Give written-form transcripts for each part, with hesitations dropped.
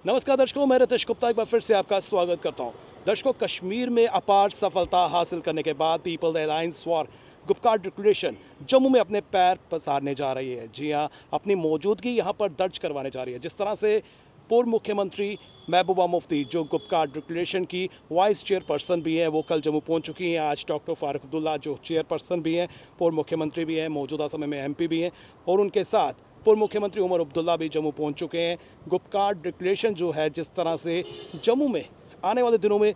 नमस्कार दर्शकों, मैं रितेश गुप्ता एक बार फिर से आपका स्वागत करता हूं। दर्शकों, कश्मीर में अपार सफलता हासिल करने के बाद People's Alliance for Gupkar declaration Jammu में अपने पैर पसारने जा रही है। जी हां, अपनी मौजूदगी यहां पर दर्ज करवाने जा रही है। जिस तरह से पूर्व मुख्यमंत्री महबूबा मुफ्ती जो गुपकार डिक्लेरेशन की वाइस चेयरपर्सन भी हैं, वो कल जम्मू पहुंच चुकी हैं। आज डॉक्टर फारूक अब्दुल्ला जो चेयरपर्सन भी हैं, पूर्व मुख्यमंत्री भी हैं, मौजूदा समय में एमपी भी हैं, और उनके साथ पूर्व मुख्यमंत्री उमर अब्दुल्ला भी जम्मू पहुंच चुके हैं। गुपकार डिक्लेरेशन जो है, जिस तरह से जम्मू में आने वाले दिनों में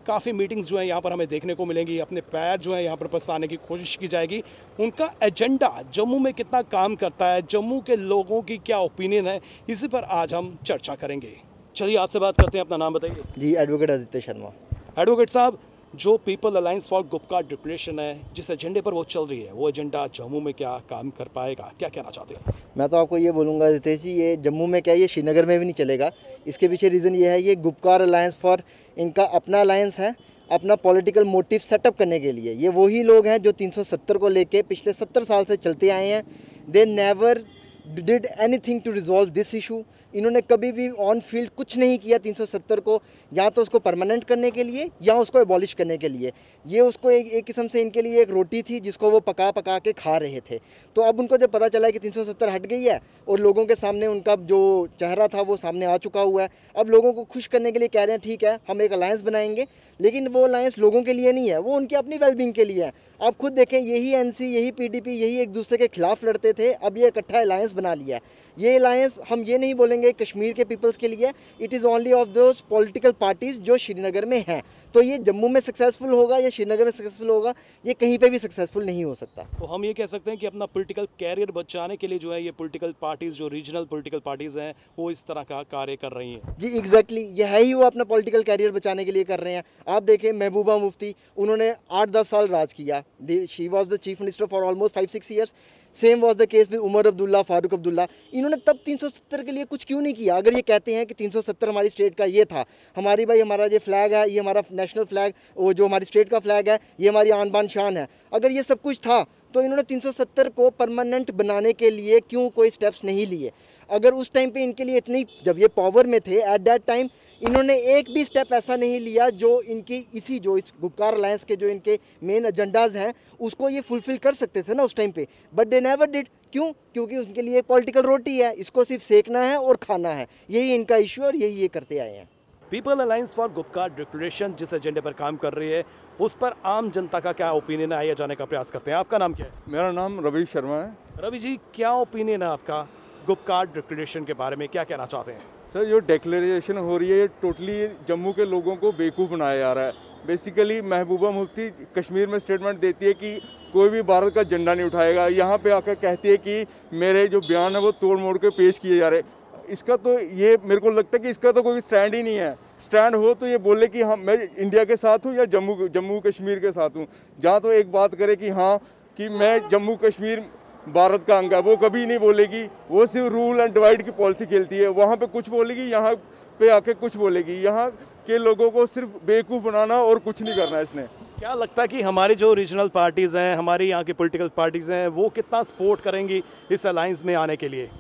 काफ़ी मीटिंग्स जो हैं यहाँ पर हमें देखने को मिलेंगी, अपने पैर जो है यहाँ पर पसारने की कोशिश की जाएगी। उनका एजेंडा जम्मू में कितना काम करता है, जम्मू के लोगों की क्या ओपिनियन है, इसी पर आज हम चर्चा करेंगे। चलिए आपसे बात करते हैं, अपना नाम बताइए। जी, एडवोकेट आदित्य शर्मा। एडवोकेट साहब, जो people alliance for Gupkar declaration है, जिस एजेंडे पर वो चल रही है, वो एजेंडा जम्मू में क्या काम कर पाएगा, क्या कहना चाहते हैं? मैं तो आपको ये बोलूँगा रितेश जी, ये जम्मू में क्या, ये श्रीनगर में भी नहीं चलेगा। इसके पीछे रीज़न ये है, ये गुपकार अलायंस फॉर इनका अपना अलायंस है, अपना पॉलिटिकल मोटिव सेटअप करने के लिए। ये वही लोग हैं जो 370 को लेके पिछले 70 साल से चलते आए हैं। They never did anything to resolve this issue. इन्होंने कभी भी ऑन फील्ड कुछ नहीं किया 370 को, या तो उसको परमानेंट करने के लिए या उसको एबॉलिश करने के लिए। ये उसको एक किस्म से इनके लिए एक रोटी थी जिसको वो पका पका के खा रहे थे। तो अब उनको जब पता चला है कि 370 हट गई है और लोगों के सामने उनका जो चेहरा था वो सामने आ चुका हुआ है, अब लोगों को खुश करने के लिए कह रहे हैं ठीक है हम एक अलायंस बनाएंगे, लेकिन वो अलायंस लोगों के लिए नहीं है, वो उनकी अपनी वेलबींग के लिए है। आप खुद देखें, यही एनसी, यही पीडीपी, यही एक दूसरे के खिलाफ लड़ते थे, अब ये इकट्ठा अलायंस बना लिया है। ये अलायंस हम ये नहीं बोलेंगे कश्मीर के पीपल्स के लिए, it is only of those political parties जो श्रीनगर में हैं। तो ये जम्मू में सक्सेसफुल होगा या श्रीनगर में सक्सेसफुल होगा, ये कहीं पे भी सक्सेसफुल नहीं हो सकता। तो हम ये कह सकते हैं कि अपना पॉलिटिकल कैरियर बचाने के लिए जो है, ये पॉलिटिकल पार्टीज, जो रीजनल पॉलिटिकल पार्टीज हैं, वो इस तरह का कार्य कर रही हैं। जी एग्जैक्टली, ये है ही, वो अपना पॉलिटिकल कैरियर बचाने के लिए कर रहे हैं। आप देखें महबूबा मुफ्ती, उन्होंने 8-10 साल राज किया, she was the chief minister for almost 5-6 years. Same was the case with Omar Abdullah, Farooq Abdullah. इन्होंने तब 370 के लिए कुछ क्यों नहीं किया? अगर ये कहते हैं कि 370 हमारी स्टेट का ये था, हमारी भाई हमारा ये फ्लैग है, ये हमारा नेशनल फ्लैग, वो जो हमारी स्टेट का फ्लैग है, ये हमारी आन बान शान है, अगर ये सब कुछ था तो इन्होंने 370 को परमानेंट बनाने के लिए क्यों कोई स्टेप्स नहीं लिए? अगर उस टाइम पे इनके लिए इतनी, जब ये पावर में थे एट दैट टाइम, इन्होंने एक भी स्टेप ऐसा नहीं लिया जो इनकी इसी जो इस गुपकार अलायंस के जो इनके मेन एजेंडाज हैं उसको ये फुलफिल कर सकते थे ना उस टाइम पे, बट दे नेवर डिड। क्यों? क्योंकि उनके लिए पॉलिटिकल रोटी है, इसको सिर्फ सेकना है और खाना है, यही इनका इशू और यही ये करते आए हैं। People alliance for Gupkar declaration जिस एजेंडे पर काम कर रही है, उस पर आम जनता का क्या ओपिनियन है, आइए जाने का प्रयास करते हैं। आपका नाम क्या है? मेरा नाम रवि शर्मा है। रवि जी, क्या ओपिनियन है आपका गुपकार डिक्लेरेशन के बारे में, क्या कहना चाहते हैं? सर, जो डिक्लेरेशन हो रही है टोटली जम्मू के लोगों को बेवकूफ़ बनाया जा रहा है। बेसिकली महबूबा मुफ्ती कश्मीर में स्टेटमेंट देती है कि कोई भी भारत का झंडा नहीं उठाएगा, यहाँ पे आकर कहती है कि मेरे जो बयान है वो तोड़ मोड़ के पेश किए जा रहे। इसका तो ये मेरे को लगता है कि इसका तो कोई स्टैंड ही नहीं है। स्टैंड हो तो ये बोले कि हाँ मैं इंडिया के साथ हूँ या जम्मू कश्मीर के साथ हूँ। जहाँ तो एक बात करे कि हाँ कि मैं जम्मू कश्मीर भारत का अंग है, वो कभी नहीं बोलेगी। वो सिर्फ रूल एंड डिवाइड की पॉलिसी खेलती है, वहाँ पे कुछ बोलेगी, यहाँ पे आके कुछ बोलेगी। यहाँ के लोगों को सिर्फ बेवकूफ़ बनाना और कुछ नहीं करना है इसने। क्या लगता है कि हमारी जो रीजनल पार्टीज़ हैं, हमारी यहाँ की पॉलिटिकल पार्टीज़ हैं, वो कितना सपोर्ट करेंगी इस अलायंस में आने के लिए?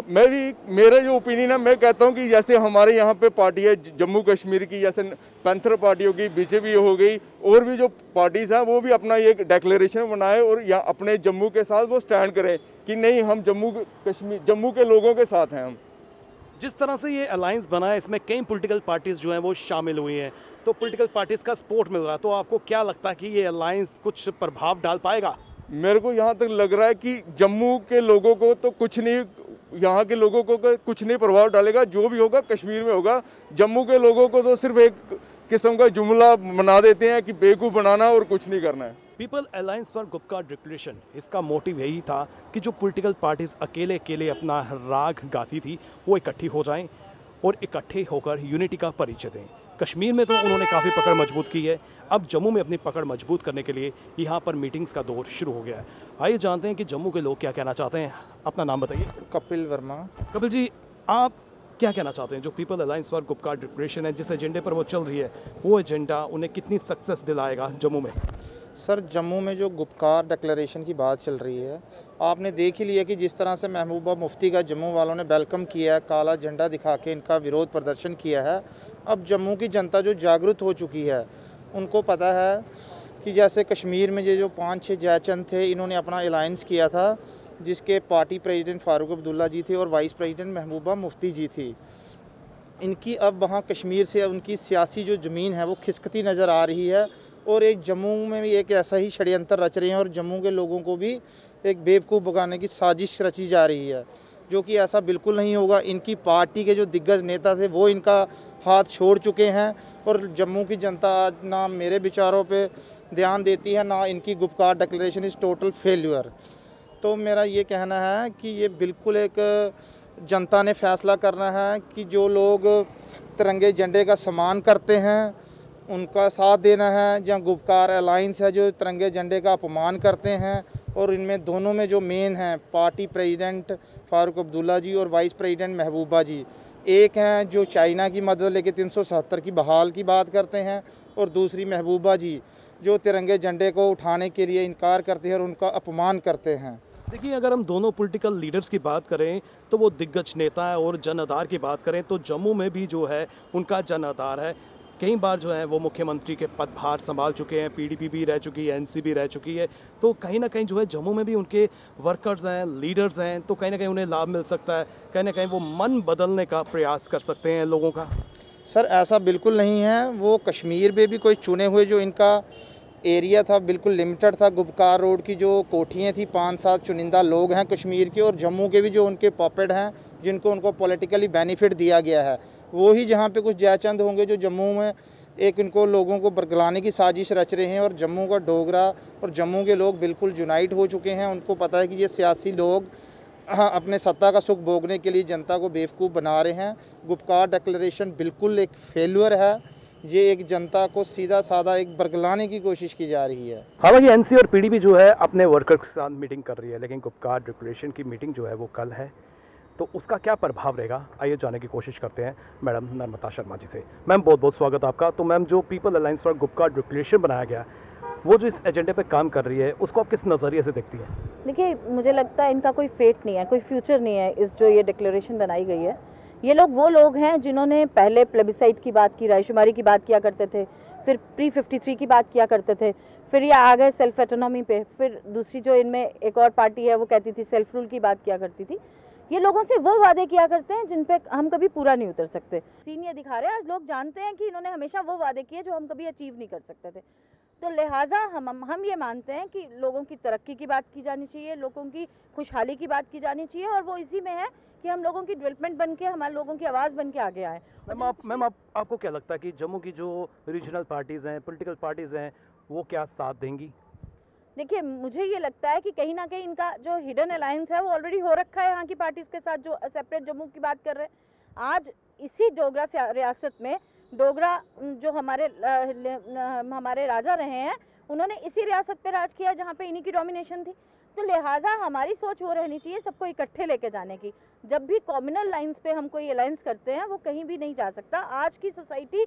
मेरा जो ओपिनियन है, मैं कहता हूँ कि जैसे हमारे यहाँ पे पार्टी है जम्मू कश्मीर की, जैसे पैंथर पार्टी होगी, बीजेपी हो गई, और भी जो पार्टीज़ हैं वो भी अपना ये डिक्लेरेशन बनाए और यहाँ अपने जम्मू के साथ वो स्टैंड करें कि नहीं हम जम्मू के लोगों के साथ हैं। हम जिस तरह से ये अलायंस बना है, इसमें कई पॉलिटिकल पार्टीज़ जो हैं वो शामिल हुई हैं, तो पॉलिटिकल पार्टीज़ का सपोर्ट मिल रहा है, तो आपको क्या लगता है कि ये अलायंस कुछ प्रभाव डाल पाएगा? मेरे को यहाँ तक लग रहा है कि जम्मू के लोगों को तो कुछ नहीं, यहाँ के लोगों को कुछ नहीं प्रभाव डालेगा। जो भी होगा कश्मीर में होगा। जम्मू के लोगों को तो सिर्फ एक किस्म का जुमला बना देते हैं कि बेवकूफ़ बनाना और कुछ नहीं करना है। People alliance for Gupkar declaration, इसका मोटिव यही था कि जो पॉलिटिकल पार्टीज अकेले अकेले अपना राग गाती थी, वो इकट्ठी हो जाएं और इकट्ठे होकर यूनिटी का परिचय दें। कश्मीर में तो उन्होंने काफ़ी पकड़ मजबूत की है, अब जम्मू में अपनी पकड़ मजबूत करने के लिए यहाँ पर मीटिंग्स का दौर शुरू हो गया है। आइए जानते हैं कि जम्मू के लोग क्या कहना चाहते हैं। अपना नाम बताइए। कपिल वर्मा। कपिल जी, आप क्या कहना चाहते हैं, जो people alliance for Gupkar declaration है, जिस एजेंडे पर वो चल रही है, वो एजेंडा उन्हें कितनी सक्सेस दिलाएगा जम्मू में? सर, जम्मू में जो गुपकार डिक्लेरेशन की बात चल रही है, आपने देख ही लिया कि जिस तरह से महबूबा मुफ्ती का जम्मू वालों ने वेलकम किया है, काला झंडा दिखा के इनका विरोध प्रदर्शन किया है। अब जम्मू की जनता जो जागरूक हो चुकी है, उनको पता है कि जैसे कश्मीर में ये जो 5-6 जयचंद थे, इन्होंने अपना अलायंस किया था, जिसके पार्टी प्रेसिडेंट फ़ारूक अब्दुल्ला जी थे और वाइस प्रेसिडेंट महबूबा मुफ्ती जी थी। इनकी अब वहाँ कश्मीर से उनकी सियासी जो ज़मीन है वो खिसकती नज़र आ रही है और एक जम्मू में भी एक ऐसा ही षड्यंत्र रच रहे हैं और जम्मू के लोगों को भी एक बेवकूफ़ भगाने की साजिश रची जा रही है, जो कि ऐसा बिल्कुल नहीं होगा। इनकी पार्टी के जो दिग्गज नेता थे वो इनका हाथ छोड़ चुके हैं और जम्मू की जनता आज ना मेरे विचारों पे ध्यान देती है, ना इनकी Gupkar declaration is total failure. तो मेरा ये कहना है कि ये बिल्कुल एक जनता ने फैसला करना है कि जो लोग तिरंगे झंडे का सम्मान करते हैं उनका साथ देना है, या गुपकार अलायंस है जो तिरंगे झंडे का अपमान करते हैं। और इनमें दोनों में जो मेन हैं पार्टी प्रेसिडेंट फ़ारूक अब्दुल्ला जी और वाइस प्रेसिडेंट महबूबा जी, एक हैं जो चाइना की मदद लेके 377 की बहाल की बात करते हैं और दूसरी महबूबा जी जो तिरंगे झंडे को उठाने के लिए इनकार करते हैं और उनका अपमान करते हैं। देखिए, अगर हम दोनों पॉलिटिकल लीडर्स की बात करें तो वो दिग्गज नेता है, और जन आधार की बात करें तो जम्मू में भी जो है उनका जन आधार है। कई बार जो है वो मुख्यमंत्री के पदभार संभाल चुके हैं, पीडीपी भी रह चुकी है, एनसी भी रह चुकी है। तो कहीं ना कहीं जो है जम्मू में भी उनके वर्कर्स हैं, लीडर्स हैं, तो कहीं ना कहीं उन्हें लाभ मिल सकता है, कहीं ना कहीं वो मन बदलने का प्रयास कर सकते हैं लोगों का। सर ऐसा बिल्कुल नहीं है। वो कश्मीर में भी कोई चुने हुए जो इनका एरिया था बिल्कुल लिमिटेड था। गुपकार रोड की जो कोठियाँ थी 5-7 चुनिंदा लोग हैं कश्मीर के, और जम्मू के भी जो उनके पॉपेट हैं जिनको उनको पॉलिटिकली बेनिफिट दिया गया है, वो ही जहाँ पे कुछ जयचंद होंगे जो जम्मू में एक इनको लोगों को बरगलाने की साजिश रच रहे हैं। और जम्मू का डोगरा और जम्मू के लोग बिल्कुल यूनाइट हो चुके हैं। उनको पता है कि ये सियासी लोग अपने सत्ता का सुख भोगने के लिए जनता को बेवकूफ़ बना रहे हैं। गुपकार डिक्लेरेशन बिल्कुल एक फेल्यूर है। ये एक जनता को सीधा साधा एक बरगलाने की कोशिश की जा रही है। हालांकि एनसी और पीडीपी जो है अपने वर्कर्स के साथ मीटिंग कर रही है, लेकिन गुपकार डिक्लेरेशन की मीटिंग जो है वो कल है, तो उसका क्या प्रभाव रहेगा, आइए जानने की कोशिश करते हैं मैडम नर्मदा शर्मा जी से। मैम बहुत बहुत स्वागत आपका। तो मैम, जो people alliance for Gupkar declaration बनाया गया, वो जो इस एजेंडे पे काम कर रही है, उसको आप किस नज़रिए से देखती हैं? देखिए, मुझे लगता है इनका कोई फेट नहीं है, कोई फ्यूचर नहीं है इस जो ये डिक्लेरेशन बनाई गई है। ये लोग वो लोग हैं जिन्होंने पहले प्लेबिसाइट की बात की, रायशुमारी की बात किया करते थे, फिर प्री-53 की बात किया करते थे, फिर ये आ गए सेल्फ ऑटोनॉमी पे, फिर दूसरी जो इनमें एक और पार्टी है वो कहती थी सेल्फ रूल की बात किया करती थी। ये लोगों से वो वादे किया करते हैं जिन पे हम कभी पूरा नहीं उतर सकते। सीन ये दिखा रहे हैं, आज लोग जानते हैं कि इन्होंने हमेशा वो वादे किए जो हम कभी अचीव नहीं कर सकते थे। तो लिहाजा हम ये मानते हैं कि लोगों की तरक्की की बात की जानी चाहिए, लोगों की खुशहाली की बात की जानी चाहिए, और वो इसी में है कि हम लोगों की डेवलपमेंट बन के, हमारे लोगों की आवाज़ बन के आगे आए। मैम आपको क्या लगता है कि जम्मू की जो रीजनल पार्टीज़ हैं, पॉलिटिकल पार्टीज़ हैं, वो क्या साथ देंगी? देखिए, मुझे ये लगता है कि कहीं ना कहीं इनका जो हिडन अलायंस है वो ऑलरेडी हो रखा है यहाँ की पार्टीज़ के साथ जो सेपरेट जम्मू की बात कर रहे हैं। आज इसी डोगरा रियासत में डोगरा जो हमारे राजा रहे हैं, उन्होंने इसी रियासत पे राज किया जहाँ पे इन्हीं की डोमिनेशन थी। तो लिहाजा हमारी सोच वो रहनी चाहिए सबको इकट्ठे लेके जाने की। जब भी कॉम्युनल लाइंस पे हम कोई अलायंस करते हैं वो कहीं भी नहीं जा सकता। आज की सोसाइटी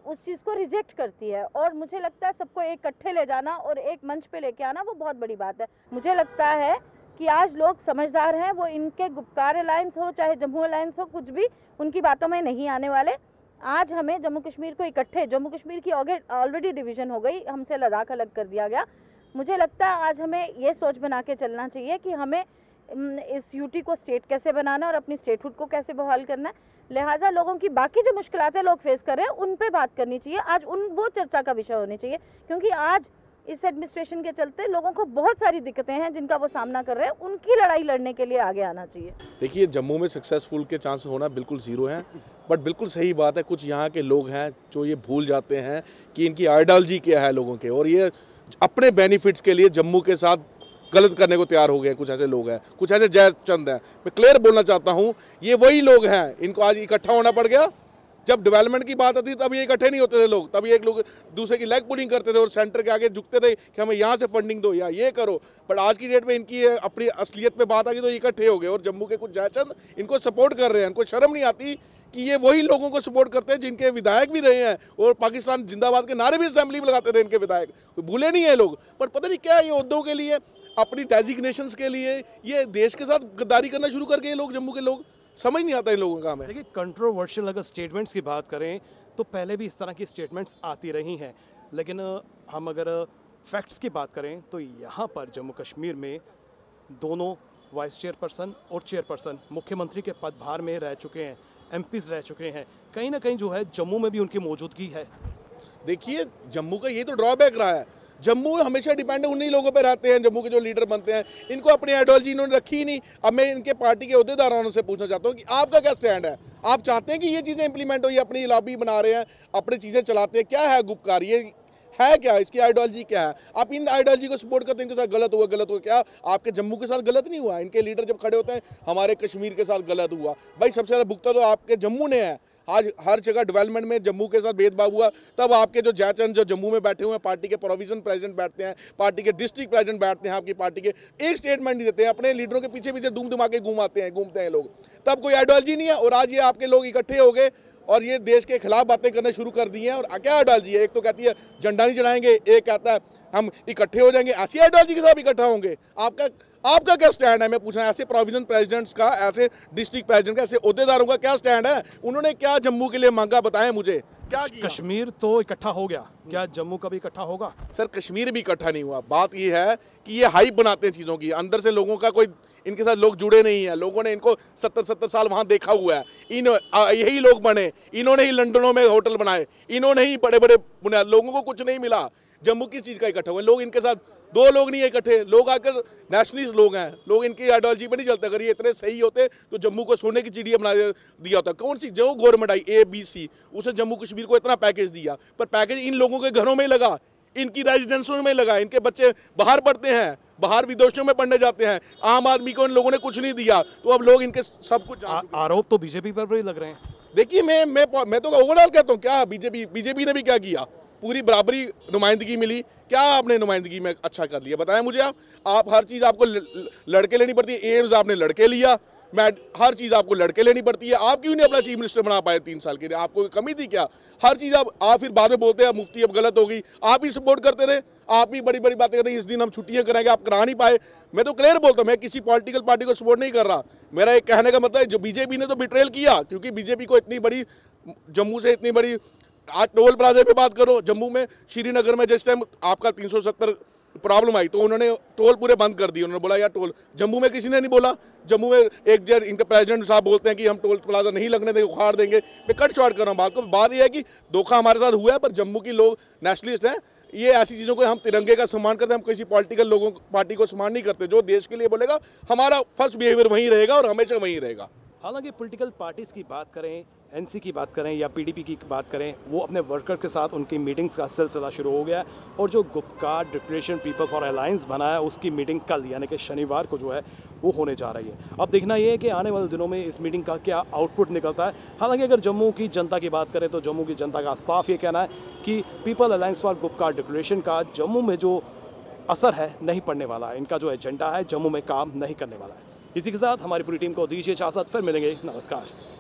उस चीज़ को रिजेक्ट करती है, और मुझे लगता है सबको इकट्ठे ले जाना और एक मंच पे लेके आना वो बहुत बड़ी बात है। मुझे लगता है कि आज लोग समझदार हैं, वो इनके गुपकार अलायंस हो चाहे जम्मू अलायंस हो, कुछ भी उनकी बातों में नहीं आने वाले। आज हमें जम्मू कश्मीर को इकट्ठे, जम्मू कश्मीर की ऑलरेडी डिवीज़न हो गई, हमसे लद्दाख अलग कर दिया गया। मुझे लगता है आज हमें ये सोच बना के चलना चाहिए कि हमें इस यूटी को स्टेट कैसे बनाना और अपनी स्टेटहुड को कैसे बहाल करना है। लिहाजा लोगों की बाकी जो मुश्किलातें लोग फेस कर रहे हैं उन पे बात करनी चाहिए, आज वो चर्चा का विषय होनी चाहिए, क्योंकि आज इस एडमिनिस्ट्रेशन के चलते लोगों को बहुत सारी दिक्कतें हैं जिनका वो सामना कर रहे हैं। उनकी लड़ाई लड़ने के लिए आगे आना चाहिए। देखिए, जम्मू में सक्सेसफुल के चांस होना बिल्कुल ज़ीरो है, बट बिल्कुल सही बात है, कुछ यहाँ के लोग हैं जो ये भूल जाते हैं कि इनकी आइडियोलॉजी क्या है लोगों के, और ये अपने बेनिफिट्स के लिए जम्मू के साथ गलत करने को तैयार हो गए। कुछ ऐसे लोग हैं, कुछ ऐसे जयचंद हैं। मैं क्लियर बोलना चाहता हूँ, ये वही लोग हैं, इनको आज इकट्ठा होना पड़ गया। जब डेवलपमेंट की बात आती थी तब ये इकट्ठे नहीं होते थे लोग, तब एक लोग दूसरे की लेग पुलिंग करते थे और सेंटर के आगे झुकते थे कि हमें यहाँ से फंडिंग दो या ये करो। बट आज की डेट में इनकी अपनी असलियत पे बात आ गई तो इकट्ठे हो गए, और जम्मू के कुछ जयचंद इनको सपोर्ट कर रहे हैं। इनको शर्म नहीं आती कि ये वही लोगों को सपोर्ट करते हैं जिनके विधायक भी रहे हैं, और पाकिस्तान जिंदाबाद के नारे भी असेंबली में लगाते थे इनके विधायक, भूले नहीं है लोग। पर पता नहीं क्या ये उद्योगों के लिए अपनी डेजिग्नेशंस के लिए ये देश के साथ गद्दारी करना शुरू कर गए लोग, जम्मू के लोग। समझ नहीं आता इन लोगों का हमें। देखिए, कंट्रोवर्शियल अगर स्टेटमेंट्स की बात करें तो पहले भी इस तरह की स्टेटमेंट्स आती रही हैं, लेकिन हम अगर फैक्ट्स की बात करें तो यहाँ पर जम्मू कश्मीर में दोनों वाइस चेयरपर्सन और चेयरपर्सन मुख्यमंत्री के पदभार में रह चुके हैं, एमपीज रह चुके हैं। कहीं ना कहीं जो है जम्मू में भी उनकी मौजूदगी है। देखिए, जम्मू का ये तो ड्रॉबैक रहा है, जम्मू हमेशा डिपेंड उन्हीं लोगों पे रहते हैं, जम्मू के जो लीडर बनते हैं। इनको अपनी आइडियोलॉजी इन्होंने रखी ही नहीं। अब मैं इनके पार्टी के अहदेदारों से पूछना चाहता हूँ कि आपका क्या स्टैंड है? आप चाहते हैं कि ये चीज़ें इंप्लीमेंट हो? ये अपनी लॉबी बना रहे हैं, अपनी चीज़ें चलाते हैं, क्या है गुपकार? ये है क्या? इसकी आइडियोलॉजी क्या है? आप इन आइडियोलॉजी को सपोर्ट करते हैं, इनके साथ गलत हुआ। क्या आपके जम्मू के साथ गलत नहीं हुआ? इनके लीडर जब खड़े होते हैं हमारे कश्मीर के साथ गलत हुआ, भाई सबसे ज़्यादा भुगता तो आपके जम्मू ने है। आज हर जगह डेवलपमेंट में जम्मू के साथ भेदभाव हुआ, तब आपके जो जयचंद जो जम्मू में बैठे हुए हैं, पार्टी के प्रोविजन प्रेसिडेंट बैठते हैं, पार्टी के डिस्ट्रिक्ट प्रेसिडेंट बैठते हैं, आपकी पार्टी के एक स्टेटमेंट नहीं देते हैं, अपने लीडरों के पीछे पीछे धूम धुमा के घूमते हैं लोग। तब कोई आइडियोलॉजी नहीं है, और आज ये आपके लोग इकट्ठे हो गए और ये देश के खिलाफ बातें करना शुरू कर दी हैं। और क्या आइडियोलॉजी है? एक तो कहती है झंडा नहीं चढ़ाएंगे, एक कहता है हम इकट्ठे हो जाएंगे। ऐसी आइडियोलॉजी के साथ इकट्ठा होंगे? आपका क्या स्टैंड है? मैं पूछ रहा हूं, ऐसे प्रोविजन प्रेसिडेंट्स का, ऐसे डिस्ट्रिक्ट प्रेसिडेंट का, ऐसे अहदेदारों का क्या स्टैंड है? उन्होंने क्या जम्मू के लिए मांगा, बताएं मुझे। क्या कश्मीर तो इकट्ठा हो गया, क्या जम्मू का भी इकट्ठा होगा? सर, कश्मीर भी इकट्ठा नहीं हुआ। बात ये है कि ये हाइप बनाते हैं चीज़ों की, अंदर से लोगों का कोई इनके साथ लोग जुड़े नहीं है। लोगों ने इनको 70 साल वहाँ देखा हुआ है। यही लोग बने, इन्होंने ही लंदनों में होटल बनाए, इन्होंने ही बड़े बड़े बुनियाद, लोगों को कुछ नहीं मिला। जम्मू किस चीज़ का इकट्ठा हुआ? लोग इनके साथ, दो लोग नहीं है इकट्ठे, लोग आकर नेशनलिस्ट लोग हैं, लोग इनकी आइडियोलॉजी पर नहीं चलते। अगर ये इतने सही होते तो जम्मू को सोने की चिड़िया बना दिया होता। कौन सी जो गवर्नमेंट आई ABC, उसने जम्मू कश्मीर को इतना पैकेज दिया, पर पैकेज इन लोगों के घरों में लगा, इनकी रेजिडेंसों में लगा। इनके बच्चे बाहर पढ़ते हैं, बाहर विदेशों में पढ़ने जाते हैं, आम आदमी को इन लोगों ने कुछ नहीं दिया। तो अब लोग इनके सब कुछ आरोप तो बीजेपी पर भी लग रहे हैं। देखिए, मैं तो ओवरऑल कहता हूँ, क्या बीजेपी ने भी क्या किया? पूरी बराबरी नुमाइंदगी मिली, क्या आपने नुमाइंदगी में अच्छा कर लिया? बताएं मुझे। आप हर चीज़ आपको लड़के लेनी पड़ती है। एम्स आपने लड़के लिया, मैं हर चीज़ आपको लड़के लेनी पड़ती है। आप क्यों नहीं अपना चीफ मिनिस्टर बना पाए 3 साल के लिए? आपको कमी थी क्या? हर चीज़ आप फिर बाद में बोलते हैं मुफ्ती अब गलत हो गई, आप ही सपोर्ट करते रहे, आप ही बड़ी बड़ी बातें करते हैं। इस दिन हम छुट्टियां कराएंगे, आप करा नहीं पाए। मैं तो क्लियर बोलता हूँ, मैं किसी पॉलिटिकल पार्टी को सपोर्ट नहीं कर रहा। मेरा एक कहने का मतलब है, जो बीजेपी ने तो बिट्रेल किया, क्योंकि बीजेपी को इतनी बड़ी जम्मू से इतनी बड़ी, आज टोल प्लाजा पे बात करो, जम्मू में श्रीनगर में जिस टाइम आपका 370 प्रॉब्लम आई तो उन्होंने टोल पूरे बंद कर दिए। उन्होंने बोला यार टोल, जम्मू में किसी ने नहीं बोला। जम्मू में एक जगह इनके प्रेसिडेंट साहब बोलते हैं कि हम टोल प्लाजा नहीं लगने देंगे, उखाड़ देंगे। मैं कट शॉर्ट कर रहा हूँ बात को। बात यह है कि धोखा हमारे साथ हुआ है, पर जम्मू की लोग नेशनलिस्ट हैं। ये ऐसी चीज़ों को, हम तिरंगे का सम्मान करते हैं, हम किसी पॉलिटिकल लोगों पार्टी को सम्मान नहीं करते। जो देश के लिए बोलेगा, हमारा फर्स्ट बिहेवियर वहीं रहेगा और हमेशा वहीं रहेगा। हालांकि पॉलिटिकल पार्टीज़ की बात करें, एनसी की बात करें या पीडीपी की बात करें, वो अपने वर्कर के साथ उनकी मीटिंग्स का सिलसिला शुरू हो गया है। और जो Gupkar declaration people for alliance बना है, उसकी मीटिंग कल यानी कि शनिवार को जो है वो होने जा रही है। अब देखना ये है कि आने वाले दिनों में इस मीटिंग का क्या आउटपुट निकलता है। हालांकि अगर जम्मू की जनता की बात करें तो जम्मू की जनता का साफ ये कहना है कि people alliance for Gupkar declaration का जम्मू में जो असर है नहीं पड़ने वाला है। इनका जो एजेंडा है जम्मू में काम नहीं करने वाला है। इसी के साथ हमारी पूरी टीम को दीजिए इजाज़त, फिर मिलेंगे। नमस्कार।